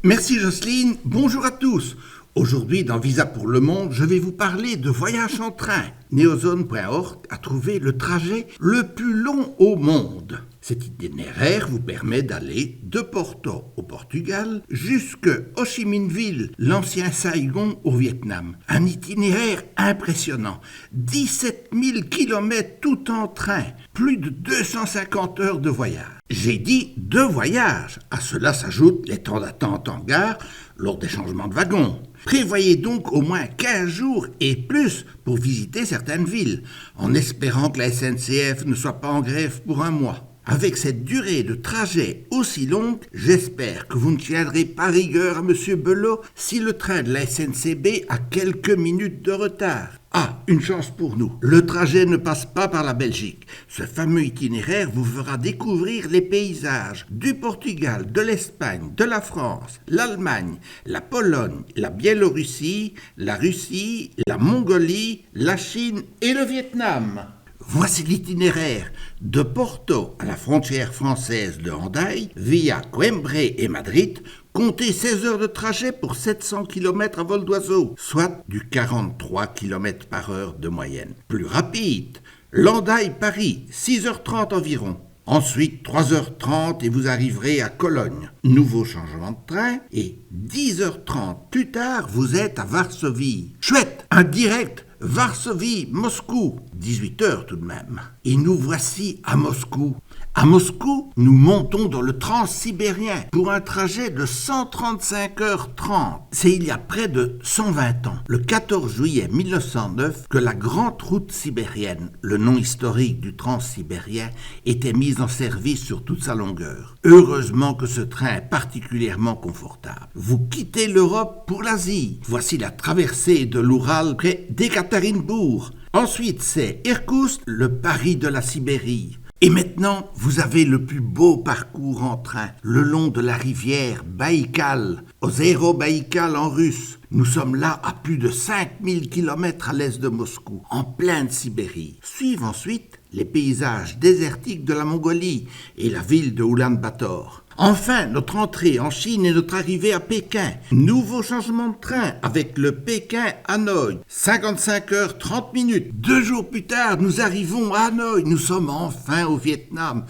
Merci Jocelyne, bonjour à tous. Aujourd'hui dans Visa pour le monde, je vais vous parler de voyage en train. Neozone.org a trouvé le trajet le plus long au monde. Cet itinéraire vous permet d'aller de Porto au Portugal jusque Ho Chi Minh Ville, l'ancien Saigon au Vietnam. Un itinéraire impressionnant. 17 000 km tout en train, plus de 250 heures de voyage. J'ai dit de voyage. À cela s'ajoutent les temps d'attente en gare lors des changements de wagons. Prévoyez donc au moins 15 jours et plus pour visiter certaines villes, en espérant que la SNCF ne soit pas en grève pour un mois. Avec cette durée de trajet aussi longue, j'espère que vous ne tiendrez pas rigueur à M. Belot si le train de la SNCB a quelques minutes de retard. Ah, une chance pour nous. Le trajet ne passe pas par la Belgique. Ce fameux itinéraire vous fera découvrir les paysages du Portugal, de l'Espagne, de la France, l'Allemagne, la Pologne, la Biélorussie, la Russie, la Mongolie, la Chine et le Vietnam. Voici l'itinéraire de Porto à la frontière française de Hendaye, via Coimbra et Madrid. Comptez 16 heures de trajet pour 700 km à vol d'oiseau, soit du 43 km par heure de moyenne. Plus rapide, Hendaye-Paris, 6h30 environ. Ensuite, 3h30 et vous arriverez à Cologne. Nouveau changement de train et 10h30 plus tard, vous êtes à Varsovie. Chouette, un direct Varsovie-Moscou, 18h tout de même. Et nous voici à Moscou. À Moscou, nous montons dans le transsibérien pour un trajet de 135h30. C'est il y a près de 120 ans, le 14 juillet 1909, que la Grande Route sibérienne, le nom historique du transsibérien, était mise en service sur toute sa longueur. Heureusement que ce train est particulièrement confortable. Vous quittez l'Europe pour l'Asie. Voici la traversée de l'Oural près d'Ekaterinbourg. Ensuite, c'est Irkoutsk, le Paris de la Sibérie. Et maintenant, vous avez le plus beau parcours en train, le long de la rivière Baïkal, Ozero Baïkal en russe. Nous sommes là à plus de 5000 km à l'est de Moscou, en pleine Sibérie. Suivent ensuite les paysages désertiques de la Mongolie et la ville de Oulan-Bator. Enfin, notre entrée en Chine et notre arrivée à Pékin. Nouveau changement de train avec le Pékin-Hanoï. 55 heures 30 minutes. 2 jours plus tard, nous arrivons à Hanoï. Nous sommes enfin au Vietnam.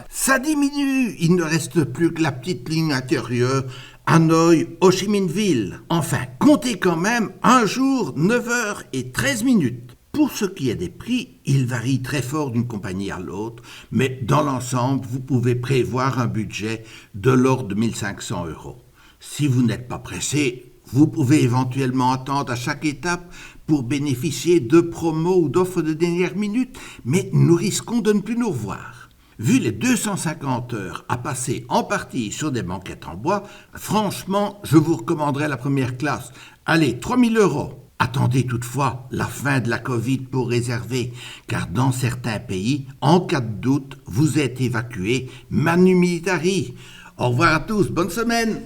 Ça diminue. Il ne reste plus que la petite ligne intérieure. Hanoï, Ho Chi Minh Ville. Enfin, comptez quand même 1 jour, 9 heures et 13 minutes. Pour ce qui est des prix, ils varient très fort d'une compagnie à l'autre, mais dans l'ensemble, vous pouvez prévoir un budget de l'ordre de 1500 €. Si vous n'êtes pas pressé, vous pouvez éventuellement attendre à chaque étape pour bénéficier de promos ou d'offres de dernière minute, mais nous risquons de ne plus nous revoir. Vu les 250 heures à passer en partie sur des banquettes en bois, franchement, je vous recommanderais la première classe. Allez, 3000 €. Attendez toutefois la fin de la Covid pour réserver, car dans certains pays, en cas de doute, vous êtes évacué manu militari. Au revoir à tous, bonne semaine.